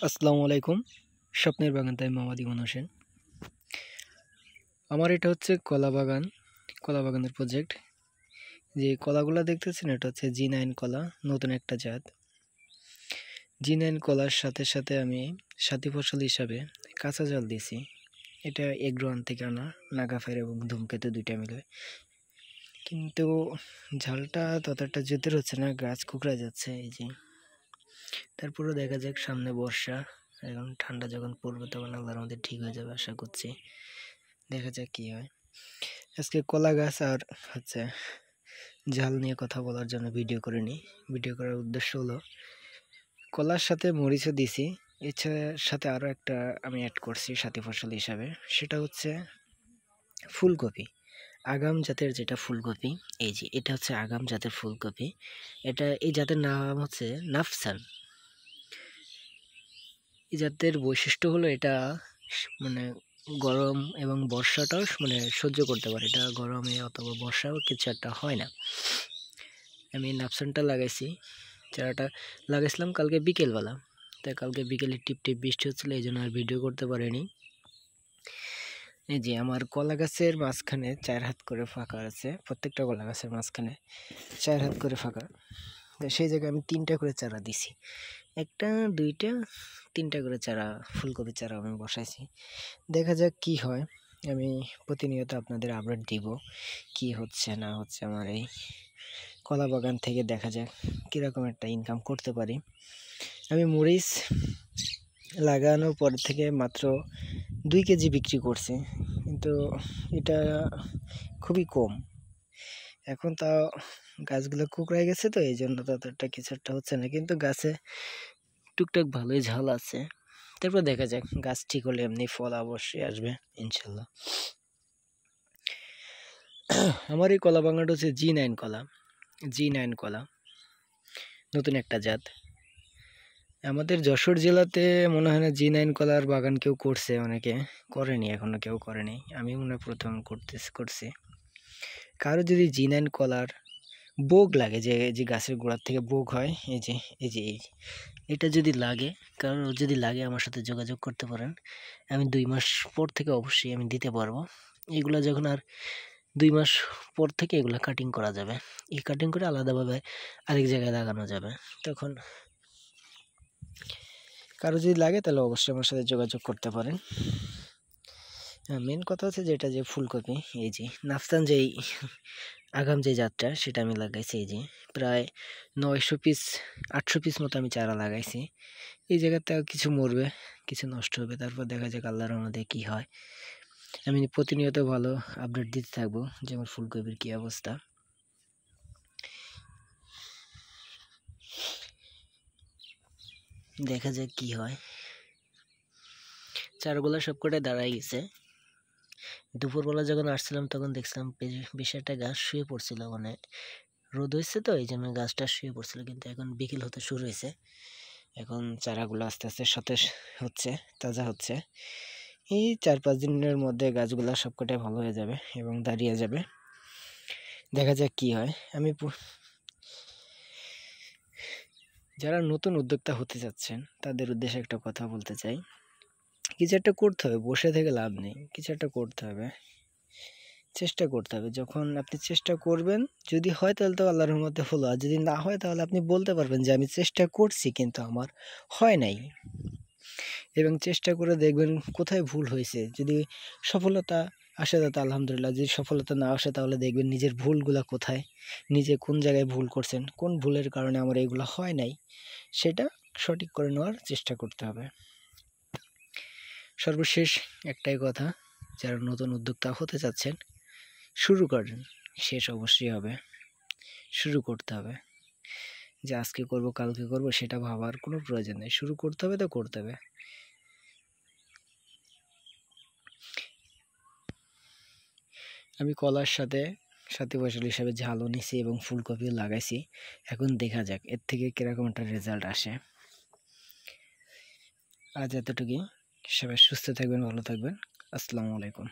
আসসালামু আলাইকুম। স্বপ্নের বাগান তাই মোহাম্মদ ইমন হোসেন। আমার এটা হচ্ছে কলা বাগান, কলা বাগানের প্রজেক্ট। যে কলাগুলো দেখতেছেন এটা হচ্ছে G9 কলা, নতুন একটা জাত। G9 কলার সাথে সাথে আমি সাথী ফসল হিসাবে কাঁচা জল দিয়েছি। এটা এগ্রোয়ান থেকে আনা, নাগাফের এবং ধূমকেতু দুইটা মিলে। কিন্তু ঝালটা ততটা জেদের হচ্ছে না, গাছ কুকড়া যাচ্ছে এই যে। তারপরেও দেখা যাক, সামনে বর্ষা, এখন ঠান্ডা যখন পড়বে তখন আল্লাহর মধ্যে ঠিক হয়ে যাবে আশা করছি। দেখা যাক কি হয়। আজকে কলা গাছ আর হচ্ছে ঝাল নিয়ে কথা বলার জন্য ভিডিও করে নিই। ভিডিও করার উদ্দেশ্য হলো, কলার সাথে মরিচও দিছি, এছাড়া সাথে আরও একটা আমি অ্যাড করছি সাথী ফসল হিসাবে, সেটা হচ্ছে ফুলকপি। আগাম জাতের যেটা ফুলকপি, এই যে এটা হচ্ছে আগাম জাতের ফুলকপি। এই জাতের নাম হচ্ছে নাফসান। এই জাতের বৈশিষ্ট্য হলো এটা মানে গরম এবং বর্ষাটাও সহ্য করতে পারে। এটা গরমে অথবা বর্ষাও কিছু একটা হয় না। আমি নাপসানটা লাগাইছি, চারাটা লাগাইছিলাম কালকে বিকেলবেলা। তাই কালকে বিকেলে টিপ টিপ বৃষ্টি হচ্ছিলো, এই জন্য আর ভিডিও করতে পারিনি। এই যে আমার কলা গাছের মাঝখানে 4 হাত করে ফাঁকা আছে, প্রত্যেকটা কলা গাছের মাঝখানে 4 হাত করে ফাঁকা। সেই জায়গায় আমি 3টা করে চারা দিছি, 1টা 2টা 3টা করে চারা, ফুলকপির চারা আমি বসাইছি। দেখা যাক কি হয়। আমি প্রতিনিয়ত আপনাদের আপডেট দিব কি হচ্ছে না হচ্ছে আমার এই কলা বাগান থেকে। দেখা যাক কীরকম একটা ইনকাম করতে পারি। আমি মরিচ লাগানোর পর থেকে মাত্র 2 কেজি বিক্রি করছি, কিন্তু এটা খুবই কম। এখন তাও গাছগুলো কুকড়ায় গেছে, তো এই জন্য ততটা কিছু একটা হচ্ছে না, কিন্তু গাছে টুকটাক ভালোই ঝাল আছে। তারপর দেখা যাক, গাছ ঠিক হলে এমনি ফল অবশ্যই আসবে ইনশাল্লাহ। আমার এই কলা বাগানটা হচ্ছে G9 কলা। G9 কলা নতুন একটা জাত। আমাদের যশোর জেলাতে মনে হয় না G9 কলার বাগান কেউ করছে, অনেকে করেনি, এখনো কেউ করেনি। আমি মনে হয় প্রথম করছি। কারো যদি G9 কলার বোগ লাগে, যে যে গাছের গোড়ার থেকে বোগ হয়, এটা যদি লাগে, কারণ যদি লাগে আমার সাথে যোগাযোগ করতে পারেন। আমি 2 মাস পর থেকে অবশ্যই আমি দিতে পারবো। এগুলো যখন আর 2 মাস পর থেকে এগুলো কাটিং করা যাবে, এই কাটিং করে আলাদাভাবে আরেক জায়গায় লাগানো যাবে। তখন কারো যদি লাগে তাহলে অবশ্যই আমার সাথে যোগাযোগ করতে পারেন। মেন কথা হচ্ছে যেটা যে ফুলকপি, এই যে নাফসান যেই আগাম যে জাতটা, সেটা আমি লাগাইছি। এই যে প্রায় 900 পিস 800 পিস মতো আমি চারা লাগাইছি। এই জায়গাতে কিছু মরবে, কিছু নষ্ট হবে, তারপর দেখা যাক আল্লাহর রহমতে কি হয়। আমি প্রতিনিয়ত ভালো আপডেট দিতে থাকবো যে আমার ফুলকপির কি অবস্থা। দেখা যাক কি হয়। চারাগুলো সবকটাই দাঁড়াই গেছে। দুপুরবেলা যখন আসছিলাম তখন দেখছিলাম বেশ একটা গাছ শুয়ে পড়ছিল, রোদ হয়েছে তো এই জন্য গাছটা শুয়ে পড়ছিল, কিন্তু এখন বিকেল হতে শুরু হয়েছে। এখন চারাগুলো আস্তে আস্তে সতেজ হচ্ছে, তাজা হচ্ছে। এই 4-5 দিনের মধ্যে গাছগুলো সবকটাই ভালো হয়ে যাবে এবং দাঁড়িয়ে যাবে। দেখা যাক কি হয়। আমি যারা নতুন উদ্যোক্তা হতে যাচ্ছেন তাদের উদ্দেশ্যে একটা কথা বলতে চাই, কিছু একটা করতে হবে, বসে থেকে লাভ নেই, কিছু একটা করতে হবে, চেষ্টা করতে হবে। যখন আপনি চেষ্টা করবেন, যদি হয় তাহলে তো আল্লাহর রহমতে হলো, আর যদি না হয় তাহলে আপনি বলতে পারবেন যে আমি চেষ্টা করছি কিন্তু আমার হয় নাই। এবং চেষ্টা করে দেখবেন কোথায় ভুল হয়েছে। যদি সফলতা আসে তাতে আলহামদুলিল্লাহ, যদি সফলতা না আসে তাহলে দেখবেন নিজের ভুলগুলা কোথায়, নিজে কোন জায়গায় ভুল করছেন, কোন ভুলের কারণে আমার এইগুলো হয় নাই, সেটা সঠিক করে নেওয়ার চেষ্টা করতে হবে। সর্বশেষ একটাই কথা, যারা নতুন উদ্যোক্তা হতে চাচ্ছেন, শুরু করেন, শেষ অবশ্যই হবে। শুরু করতে হবে, যে আজকে করব কালকে করব সেটা ভাবার কোনো প্রয়োজন নেই। শুরু করতে হবে তো করতে হবে। আমি কলার সাথে সাথী ফসল হিসাবে ঝালও নিছি এবং ফুলকপিও লাগাইছি। এখন দেখা যাক এর থেকে কিরকম একটা রেজাল্ট আসে। আজ এতটুকুই। সবাই সুস্থ থাকবেন, ভালো থাকবেন। আসসালামু আলাইকুম।